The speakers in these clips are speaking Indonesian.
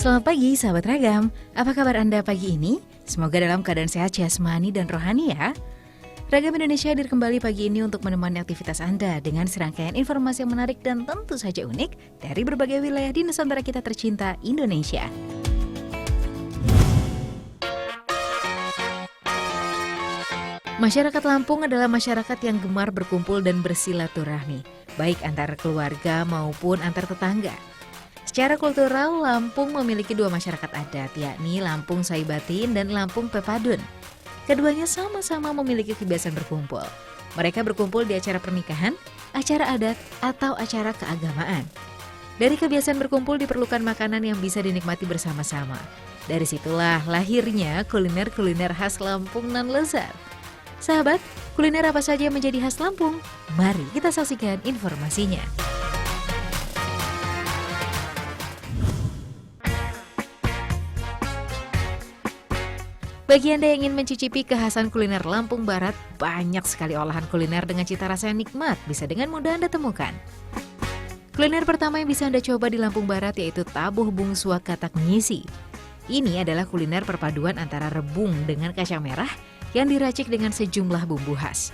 Selamat pagi sahabat Ragam, apa kabar Anda pagi ini? Semoga dalam keadaan sehat jasmani dan rohani ya. Ragam Indonesia hadir kembali pagi ini untuk menemani aktivitas Anda dengan serangkaian informasi yang menarik dan tentu saja unik dari berbagai wilayah di Nusantara kita tercinta Indonesia. Masyarakat Lampung adalah masyarakat yang gemar berkumpul dan bersilaturahmi, baik antar keluarga maupun antar tetangga. Secara kultural, Lampung memiliki dua masyarakat adat, yakni Lampung Saibatin dan Lampung Pepadun. Keduanya sama-sama memiliki kebiasaan berkumpul. Mereka berkumpul di acara pernikahan, acara adat, atau acara keagamaan. Dari kebiasaan berkumpul diperlukan makanan yang bisa dinikmati bersama-sama. Dari situlah lahirnya kuliner-kuliner khas Lampung nan lezat. Sahabat, kuliner apa saja yang menjadi khas Lampung? Mari kita saksikan informasinya. Bagi Anda yang ingin mencicipi kekhasan kuliner Lampung Barat, banyak sekali olahan kuliner dengan cita rasa yang nikmat bisa dengan mudah Anda temukan. Kuliner pertama yang bisa Anda coba di Lampung Barat yaitu tabuh bungsua katak ngisi. Ini adalah kuliner perpaduan antara rebung dengan kacang merah yang diracik dengan sejumlah bumbu khas.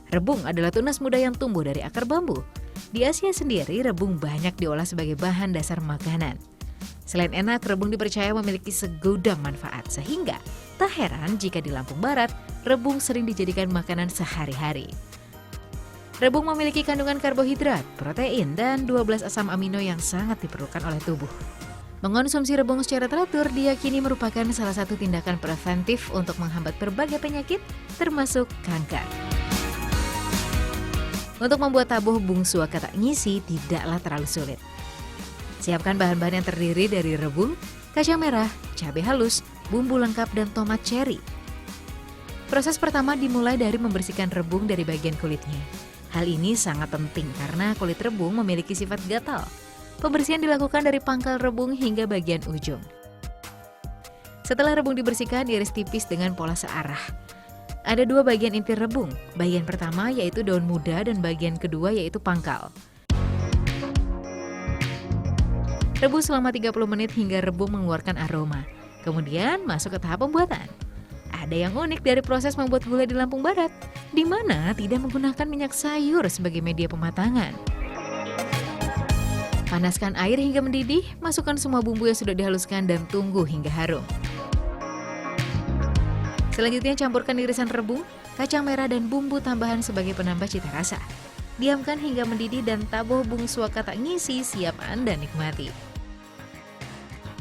Rebung adalah tunas muda yang tumbuh dari akar bambu. Di Asia sendiri, rebung banyak diolah sebagai bahan dasar makanan. Selain enak, rebung dipercaya memiliki segudang manfaat, sehingga tak heran jika di Lampung Barat, rebung sering dijadikan makanan sehari-hari. Rebung memiliki kandungan karbohidrat, protein, dan 12 asam amino yang sangat diperlukan oleh tubuh. Mengonsumsi rebung secara teratur diyakini merupakan salah satu tindakan preventif untuk menghambat berbagai penyakit, termasuk kanker. Untuk membuat tabuh bungsua katak ngisi tidaklah terlalu sulit. Siapkan bahan-bahan yang terdiri dari rebung, kacang merah, cabai halus, bumbu lengkap, dan tomat cherry. Proses pertama dimulai dari membersihkan rebung dari bagian kulitnya. Hal ini sangat penting karena kulit rebung memiliki sifat gatal. Pembersihan dilakukan dari pangkal rebung hingga bagian ujung. Setelah rebung dibersihkan, iris tipis dengan pola searah. Ada dua bagian inti rebung. Bagian pertama yaitu daun muda dan bagian kedua yaitu pangkal. Rebus selama 30 menit hingga rebung mengeluarkan aroma. Kemudian masuk ke tahap pembuatan. Ada yang unik dari proses membuat gulai di Lampung Barat, di mana tidak menggunakan minyak sayur sebagai media pematangan. Panaskan air hingga mendidih, masukkan semua bumbu yang sudah dihaluskan dan tunggu hingga harum. Selanjutnya campurkan irisan rebung, kacang merah dan bumbu tambahan sebagai penambah cita rasa. Diamkan hingga mendidih dan tabuh bungsua katak ngisi siap Anda nikmati.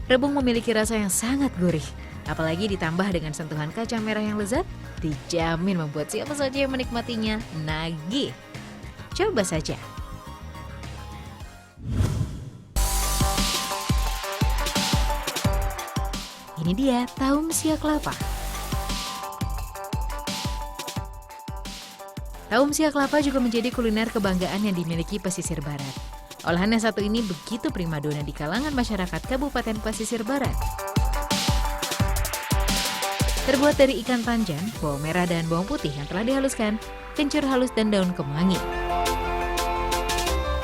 Rebung memiliki rasa yang sangat gurih, apalagi ditambah dengan sentuhan kacang merah yang lezat, dijamin membuat siapa saja yang menikmatinya nagih. Coba saja. Ini dia taum siak kelapa. Taum siak kelapa juga menjadi kuliner kebanggaan yang dimiliki pesisir barat. Olahan yang satu ini begitu primadona di kalangan masyarakat Kabupaten Pesisir Barat. Terbuat dari ikan tanjan, bawang merah dan bawang putih yang telah dihaluskan, kencur halus dan daun kemangi.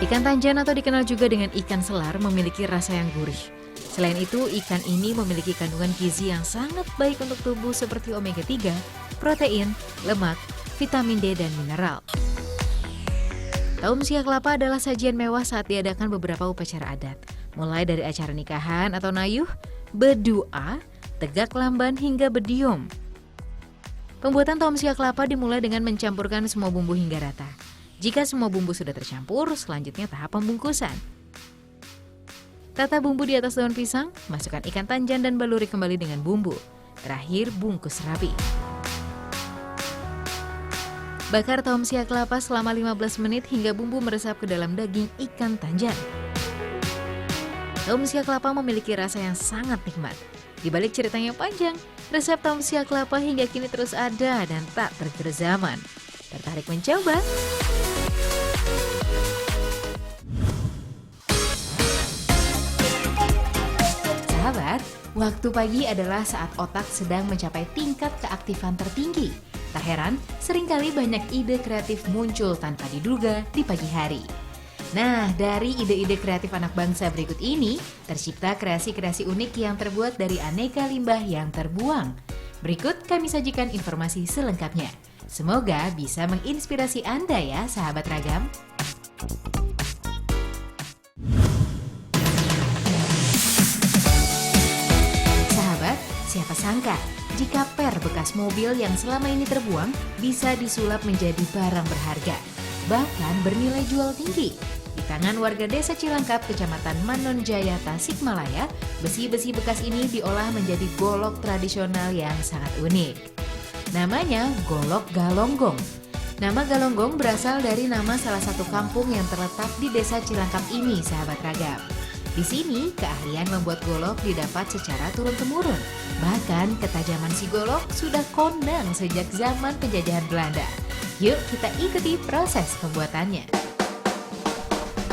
Ikan tanjan atau dikenal juga dengan ikan selar memiliki rasa yang gurih. Selain itu, ikan ini memiliki kandungan gizi yang sangat baik untuk tubuh seperti omega 3, protein, lemak, vitamin D, dan mineral. Taum siak kelapa adalah sajian mewah saat diadakan beberapa upacara adat, mulai dari acara nikahan atau nayuh, bedua, tegak lamban hingga bediom. Pembuatan taum siak kelapa dimulai dengan mencampurkan semua bumbu hingga rata. Jika semua bumbu sudah tercampur, selanjutnya tahap pembungkusan. Tata bumbu di atas daun pisang, masukkan ikan tanjan dan baluri kembali dengan bumbu. Terakhir, bungkus rapi. Bakar taum siak kelapa selama 15 menit hingga bumbu meresap ke dalam daging ikan tanjan. Taum siak kelapa memiliki rasa yang sangat nikmat. Di balik ceritanya yang panjang, resep taum siak kelapa hingga kini terus ada dan tak tergerus zaman. Tertarik mencoba? Sahabat, waktu pagi adalah saat otak sedang mencapai tingkat keaktifan tertinggi. Tak heran, seringkali banyak ide kreatif muncul tanpa diduga di pagi hari. Nah, dari ide-ide kreatif anak bangsa berikut ini, tercipta kreasi-kreasi unik yang terbuat dari aneka limbah yang terbuang. Berikut kami sajikan informasi selengkapnya. Semoga bisa menginspirasi Anda ya, sahabat ragam. Sahabat, siapa sangka jika per bekas mobil yang selama ini terbuang bisa disulap menjadi barang berharga, bahkan bernilai jual tinggi. Di tangan warga desa Cilangkap, Kecamatan Manonjaya, Tasikmalaya, besi-besi bekas ini diolah menjadi golok tradisional yang sangat unik. Namanya golok galonggong. Nama galonggong berasal dari nama salah satu kampung yang terletak di desa Cilangkap ini, sahabat ragam. Di sini, keahlian membuat golok didapat secara turun-temurun. Bahkan, ketajaman si golok sudah kondang sejak zaman penjajahan Belanda. Yuk kita ikuti proses pembuatannya.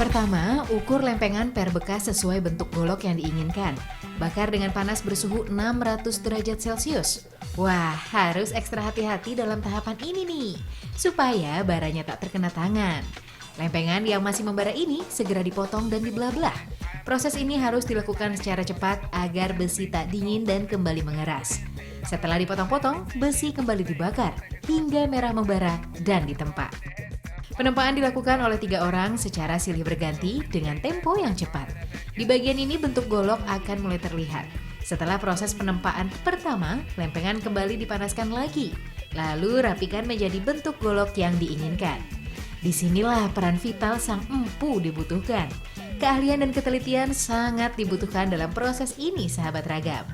Pertama, ukur lempengan per bekas sesuai bentuk golok yang diinginkan. Bakar dengan panas bersuhu 600 derajat Celcius. Wah, harus ekstra hati-hati dalam tahapan ini nih, supaya baranya tak terkena tangan. Lempengan yang masih membara ini segera dipotong dan dibelah-belah. Proses ini harus dilakukan secara cepat agar besi tak dingin dan kembali mengeras. Setelah dipotong-potong, besi kembali dibakar hingga merah membara dan ditempa. Penempaan dilakukan oleh 3 orang secara silih berganti dengan tempo yang cepat. Di bagian ini bentuk golok akan mulai terlihat. Setelah proses penempaan pertama, lempengan kembali dipanaskan lagi. Lalu rapikan menjadi bentuk golok yang diinginkan. Disinilah peran vital sang empu dibutuhkan. Keahlian dan ketelitian sangat dibutuhkan dalam proses ini, sahabat ragam.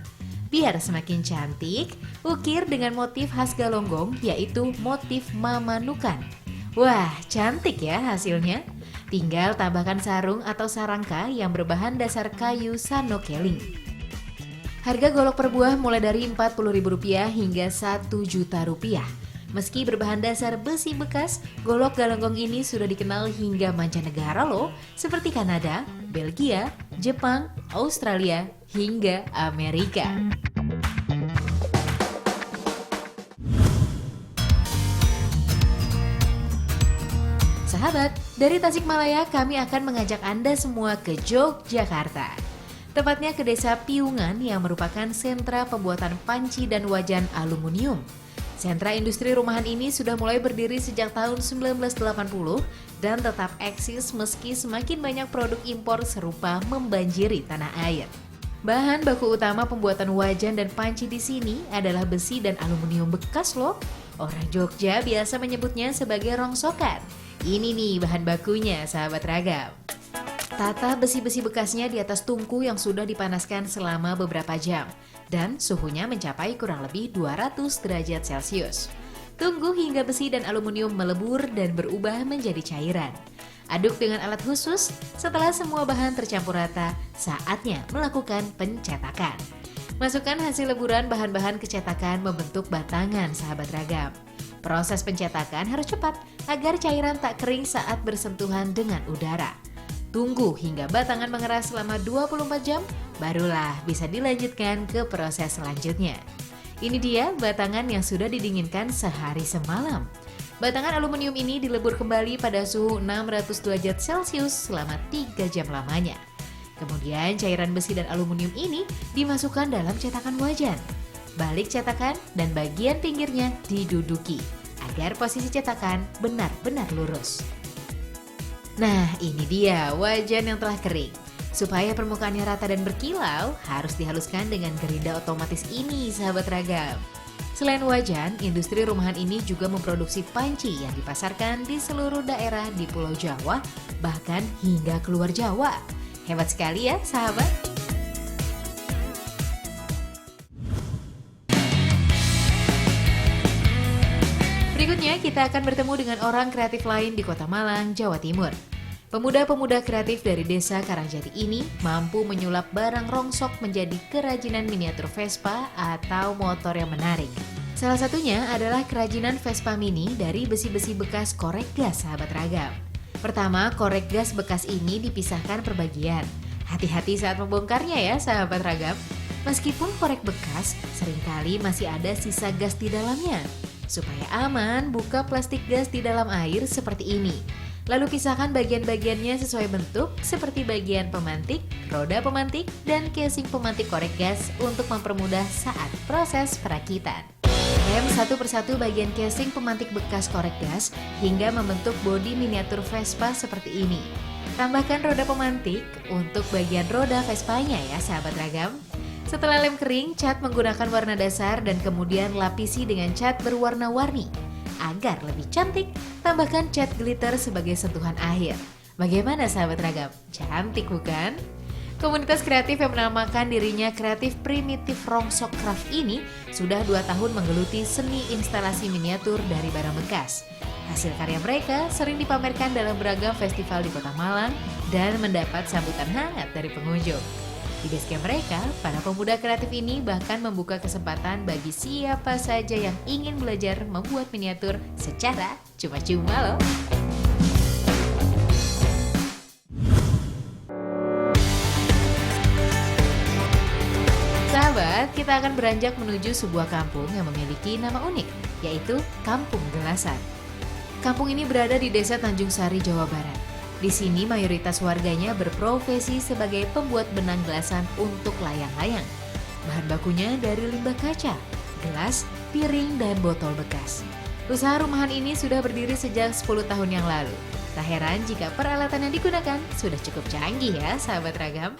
Biar semakin cantik, ukir dengan motif khas galonggong, yaitu motif mamanukan. Wah, cantik ya hasilnya. Tinggal tambahkan sarung atau sarangka yang berbahan dasar kayu sanokeling. Harga golok per buah mulai dari Rp40.000 hingga Rp1.000.000. Meski berbahan dasar besi bekas, golok galonggong ini sudah dikenal hingga mancanegara loh, seperti Kanada, Belgia, Jepang, Australia, hingga Amerika. Sahabat, dari Tasikmalaya kami akan mengajak Anda semua ke Yogyakarta. Tepatnya ke Desa Piungan yang merupakan sentra pembuatan panci dan wajan aluminium. Sentra industri rumahan ini sudah mulai berdiri sejak tahun 1980 dan tetap eksis meski semakin banyak produk impor serupa membanjiri tanah air. Bahan baku utama pembuatan wajan dan panci di sini adalah besi dan aluminium bekas loh. Orang Jogja biasa menyebutnya sebagai rongsokan. Ini nih bahan bakunya, sahabat ragam. Tata besi-besi bekasnya di atas tungku yang sudah dipanaskan selama beberapa jam dan suhunya mencapai kurang lebih 200 derajat Celcius. Tunggu hingga besi dan aluminium melebur dan berubah menjadi cairan. Aduk dengan alat khusus. Setelah semua bahan tercampur rata, saatnya melakukan pencetakan. Masukkan hasil leburan bahan-bahan kecetakan membentuk batangan, sahabat ragam. Proses pencetakan harus cepat agar cairan tak kering saat bersentuhan dengan udara. Tunggu hingga batangan mengeras selama 24 jam, barulah bisa dilanjutkan ke proses selanjutnya. Ini dia batangan yang sudah didinginkan sehari semalam. Batangan aluminium ini dilebur kembali pada suhu 600 derajat Celcius selama 3 jam lamanya. Kemudian cairan besi dan aluminium ini dimasukkan dalam cetakan wajan. Balik cetakan dan bagian pinggirnya diduduki agar posisi cetakan benar-benar lurus. Nah, ini dia wajan yang telah kering. Supaya permukaannya rata dan berkilau, harus dihaluskan dengan gerinda otomatis ini, sahabat ragam. Selain wajan, industri rumahan ini juga memproduksi panci yang dipasarkan di seluruh daerah di Pulau Jawa, bahkan hingga keluar Jawa. Hebat sekali ya, sahabat. Berikutnya kita akan bertemu dengan orang kreatif lain di Kota Malang, Jawa Timur. Pemuda-pemuda kreatif dari desa Karangjati ini mampu menyulap barang rongsok menjadi kerajinan miniatur Vespa atau motor yang menarik. Salah satunya adalah kerajinan Vespa Mini dari besi-besi bekas korek gas, sahabat ragam. Pertama, korek gas bekas ini dipisahkan per bagian. Hati-hati saat membongkarnya ya, sahabat ragam. Meskipun korek bekas, seringkali masih ada sisa gas di dalamnya. Supaya aman, buka plastik gas di dalam air seperti ini. Lalu pisahkan bagian-bagiannya sesuai bentuk seperti bagian pemantik, roda pemantik, dan casing pemantik korek gas untuk mempermudah saat proses perakitan. Lem satu persatu bagian casing pemantik bekas korek gas hingga membentuk bodi miniatur Vespa seperti ini. Tambahkan roda pemantik untuk bagian roda Vespanya ya sahabat ragam. Setelah lem kering, cat menggunakan warna dasar dan kemudian lapisi dengan cat berwarna-warni. Agar lebih cantik, tambahkan cat glitter sebagai sentuhan akhir. Bagaimana sahabat ragam? Cantik bukan? Komunitas kreatif yang menamakan dirinya Kreatif Primitif Rongsok Craft ini sudah 2 tahun menggeluti seni instalasi miniatur dari barang bekas. Hasil karya mereka sering dipamerkan dalam beragam festival di Kota Malang dan mendapat sambutan hangat dari pengunjung. Di basecamp mereka, para pemuda kreatif ini bahkan membuka kesempatan bagi siapa saja yang ingin belajar membuat miniatur secara cuma-cuma loh. Sahabat, kita akan beranjak menuju sebuah kampung yang memiliki nama unik, yaitu Kampung Gelasan. Kampung ini berada di Desa Tanjung Sari, Jawa Barat. Di sini mayoritas warganya berprofesi sebagai pembuat benang gelasan untuk layang-layang. Bahan bakunya dari limbah kaca, gelas, piring, dan botol bekas. Usaha rumahan ini sudah berdiri sejak 10 tahun yang lalu. Tak heran jika peralatan yang digunakan sudah cukup canggih ya sahabat ragam.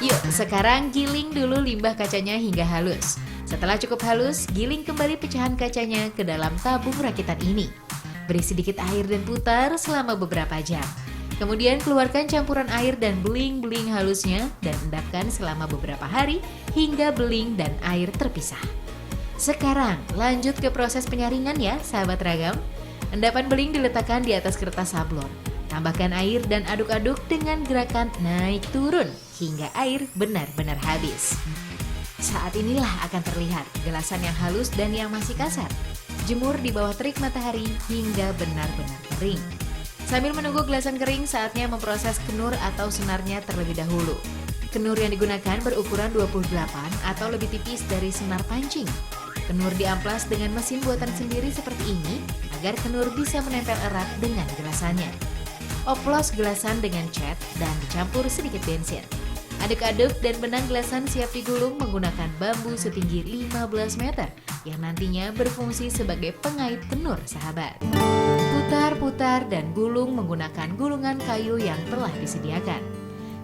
Yuk, sekarang giling dulu limbah kacanya hingga halus. Setelah cukup halus, giling kembali pecahan kacanya ke dalam tabung rakitan ini. Beri sedikit air dan putar selama beberapa jam. Kemudian keluarkan campuran air dan beling-beling halusnya dan endapkan selama beberapa hari hingga beling dan air terpisah. Sekarang lanjut ke proses penyaringan ya sahabat ragam. Endapan beling diletakkan di atas kertas sablon. Tambahkan air dan aduk-aduk dengan gerakan naik turun hingga air benar-benar habis. Saat inilah akan terlihat gelasan yang halus dan yang masih kasar. Jemur di bawah terik matahari hingga benar-benar kering. Sambil menunggu gelasan kering, saatnya memproses kenur atau senarnya terlebih dahulu. Kenur yang digunakan berukuran 28 atau lebih tipis dari senar pancing. Kenur diamplas dengan mesin buatan sendiri seperti ini agar kenur bisa menempel erat dengan gelasannya. Oplos gelasan dengan cat dan dicampur sedikit bensin. Aduk-aduk dan benang gelasan siap digulung menggunakan bambu setinggi 15 meter yang nantinya berfungsi sebagai pengait kenur sahabat. Putar-putar dan gulung menggunakan gulungan kayu yang telah disediakan.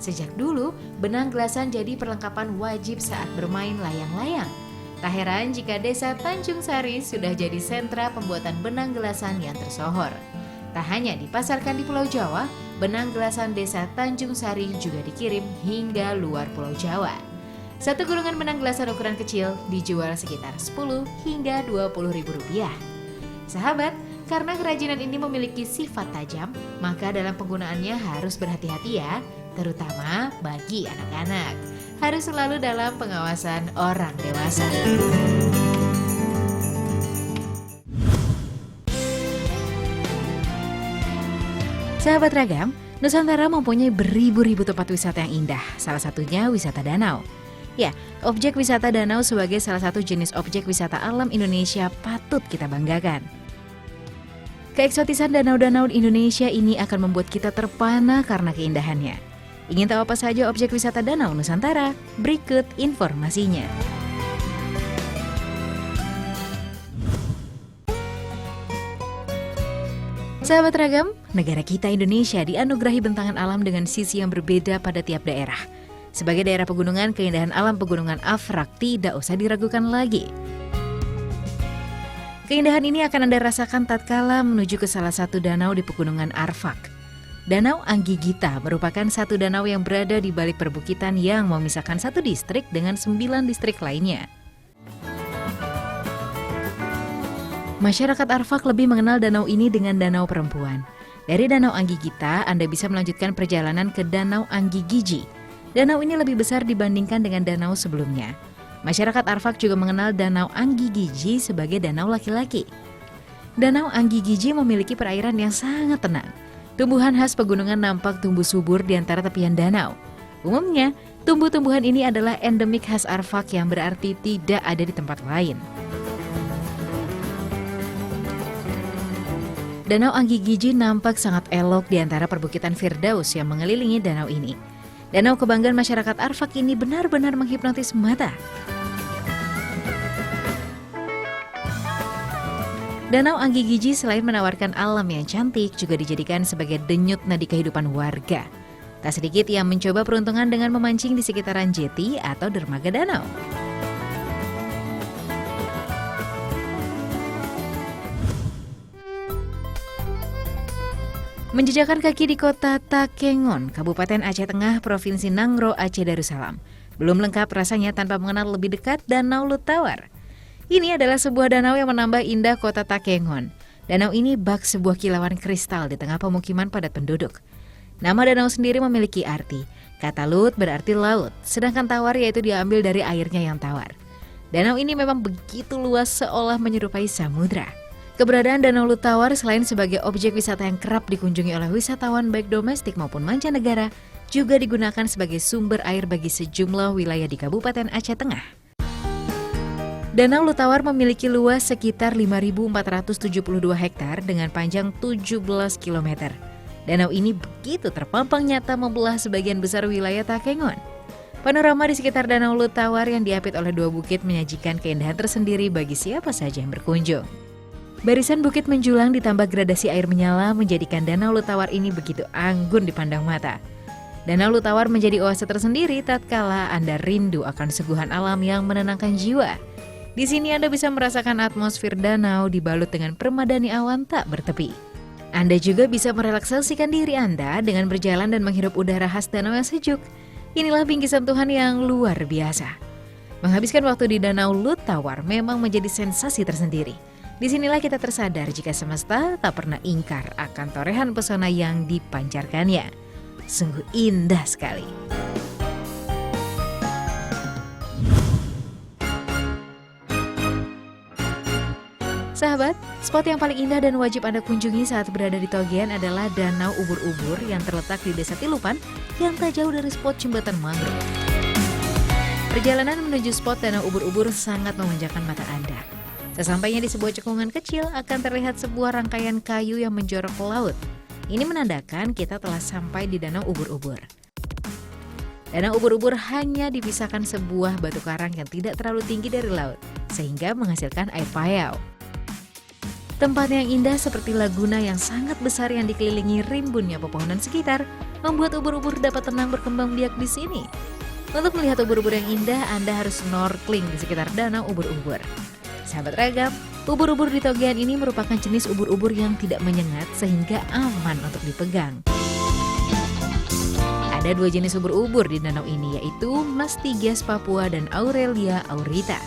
Sejak dulu, benang gelasan jadi perlengkapan wajib saat bermain layang-layang. Tak heran jika Desa Tanjung Sari sudah jadi sentra pembuatan benang gelasan yang tersohor. Tak hanya dipasarkan di Pulau Jawa, benang gelasan Desa Tanjung Sari juga dikirim hingga luar Pulau Jawa. Satu gulungan benang gelasan ukuran kecil dijual sekitar 10 hingga 20 ribu rupiah. Sahabat, karena kerajinan ini memiliki sifat tajam, maka dalam penggunaannya harus berhati-hati ya, terutama bagi anak-anak. Harus selalu dalam pengawasan orang dewasa. Sahabat ragam, Nusantara mempunyai beribu-ribu tempat wisata yang indah, salah satunya wisata danau. Ya, objek wisata danau sebagai salah satu jenis objek wisata alam Indonesia patut kita banggakan. Keeksotisan danau-danau Indonesia ini akan membuat kita terpana karena keindahannya. Ingin tahu apa saja objek wisata danau Nusantara? Berikut informasinya. Sahabat ragam, negara kita Indonesia dianugerahi bentangan alam dengan sisi yang berbeda pada tiap daerah. Sebagai daerah pegunungan, keindahan alam pegunungan Afrak tidak usah diragukan lagi. Keindahan ini akan Anda rasakan tatkala menuju ke salah satu danau di pegunungan Arfak. Danau Anggigita merupakan satu danau yang berada di balik perbukitan yang memisahkan satu distrik dengan 9 distrik lainnya. Masyarakat Arfak lebih mengenal danau ini dengan Danau Perempuan. Dari Danau Anggigita, Anda bisa melanjutkan perjalanan ke Danau Anggigiji. Danau ini lebih besar dibandingkan dengan danau sebelumnya. Masyarakat Arfak juga mengenal Danau Anggigiji sebagai danau laki-laki. Danau Anggigiji memiliki perairan yang sangat tenang. Tumbuhan khas pegunungan nampak tumbuh subur di antara tepian danau. Umumnya, tumbuh-tumbuhan ini adalah endemik khas Arfak yang berarti tidak ada di tempat lain. Danau Anggigiji nampak sangat elok di antara perbukitan Firdaus yang mengelilingi danau ini. Danau kebanggaan masyarakat Arfak ini benar-benar menghipnotis mata. Danau Anggigiji selain menawarkan alam yang cantik, juga dijadikan sebagai denyut nadi kehidupan warga. Tak sedikit yang mencoba peruntungan dengan memancing di sekitaran jeti atau dermaga danau. Menjejakkan kaki di kota Takengon, Kabupaten Aceh Tengah, Provinsi Nangro, Aceh Darussalam. Belum lengkap rasanya tanpa mengenal lebih dekat Danau Lutawar. Ini adalah sebuah danau yang menambah indah kota Takengon. Danau ini bak sebuah kilauan kristal di tengah pemukiman padat penduduk. Nama danau sendiri memiliki arti. Kata lut berarti laut, sedangkan tawar yaitu diambil dari airnya yang tawar. Danau ini memang begitu luas seolah menyerupai samudra. Keberadaan Danau Lutawar selain sebagai objek wisata yang kerap dikunjungi oleh wisatawan baik domestik maupun mancanegara, juga digunakan sebagai sumber air bagi sejumlah wilayah di Kabupaten Aceh Tengah. Danau Lutawar memiliki luas sekitar 5.472 hektar dengan panjang 17 km. Danau ini begitu terpampang nyata membelah sebagian besar wilayah Takengon. Panorama di sekitar Danau Lutawar yang diapit oleh dua bukit menyajikan keindahan tersendiri bagi siapa saja yang berkunjung. Barisan bukit menjulang ditambah gradasi air menyala menjadikan Danau Lutawar ini begitu anggun dipandang mata. Danau Lutawar menjadi oase tersendiri tatkala Anda rindu akan suguhan alam yang menenangkan jiwa. Di sini Anda bisa merasakan atmosfer danau dibalut dengan permadani awan tak bertepi. Anda juga bisa merelaksasikan diri Anda dengan berjalan dan menghirup udara khas danau yang sejuk. Inilah bingkisan Tuhan yang luar biasa. Menghabiskan waktu di Danau Lutawar memang menjadi sensasi tersendiri. Disinilah kita tersadar jika semesta tak pernah ingkar akan torehan pesona yang dipancarkannya. Sungguh indah sekali. Sahabat, spot yang paling indah dan wajib Anda kunjungi saat berada di Togean adalah Danau Ubur-Ubur yang terletak di Desa Tilupan yang tak jauh dari spot jembatan mangrove. Perjalanan menuju spot Danau Ubur-Ubur sangat memanjakan mata Anda. Sesampainya di sebuah cekungan kecil akan terlihat sebuah rangkaian kayu yang menjorok ke laut. Ini menandakan kita telah sampai di Danau Ubur-Ubur. Danau Ubur-Ubur hanya dipisahkan sebuah batu karang yang tidak terlalu tinggi dari laut, sehingga menghasilkan air payau. Tempat yang indah seperti laguna yang sangat besar yang dikelilingi rimbunnya pepohonan sekitar, membuat ubur-ubur dapat tenang berkembang biak di sini. Untuk melihat ubur-ubur yang indah, Anda harus snorkeling di sekitar Danau Ubur-Ubur. Sahabat Ragam, ubur-ubur di Togean ini merupakan jenis ubur-ubur yang tidak menyengat sehingga aman untuk dipegang. Ada dua jenis ubur-ubur di danau ini, yaitu Mastigias papua dan Aurelia aurita.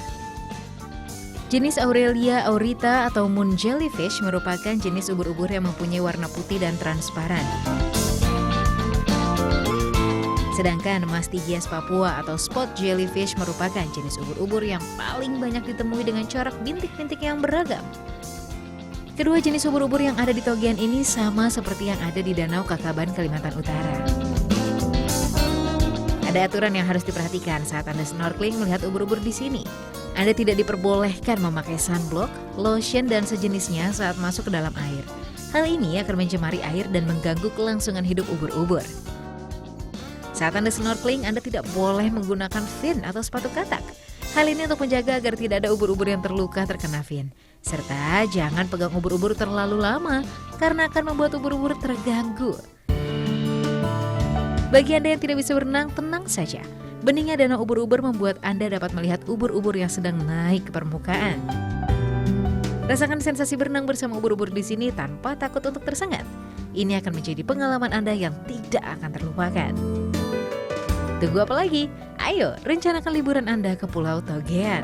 Jenis Aurelia aurita atau moon jellyfish merupakan jenis ubur-ubur yang mempunyai warna putih dan transparan. Sedangkan Mastigias papua atau spot jellyfish merupakan jenis ubur-ubur yang paling banyak ditemui dengan corak bintik-bintik yang beragam. Kedua jenis ubur-ubur yang ada di Togean ini sama seperti yang ada di Danau Kakaban, Kalimantan Utara. Ada aturan yang harus diperhatikan saat Anda snorkeling melihat ubur-ubur di sini. Anda tidak diperbolehkan memakai sunblock, lotion, dan sejenisnya saat masuk ke dalam air. Hal ini akan mencemari air dan mengganggu kelangsungan hidup ubur-ubur. Saat Anda snorkeling, Anda tidak boleh menggunakan fin atau sepatu katak. Hal ini untuk menjaga agar tidak ada ubur-ubur yang terluka terkena fin. Serta jangan pegang ubur-ubur terlalu lama, karena akan membuat ubur-ubur terganggu. Bagi Anda yang tidak bisa berenang, tenang saja. Beningnya danau ubur-ubur membuat Anda dapat melihat ubur-ubur yang sedang naik ke permukaan. Rasakan sensasi berenang bersama ubur-ubur di sini tanpa takut untuk tersengat. Ini akan menjadi pengalaman Anda yang tidak akan terlupakan. Tunggu apa lagi? Ayo, rencanakan liburan Anda ke Pulau Togean.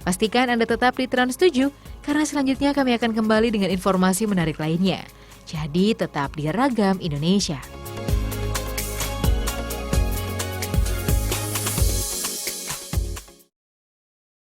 Pastikan Anda tetap di Trans 7, karena selanjutnya kami akan kembali dengan informasi menarik lainnya. Jadi tetap di Ragam Indonesia.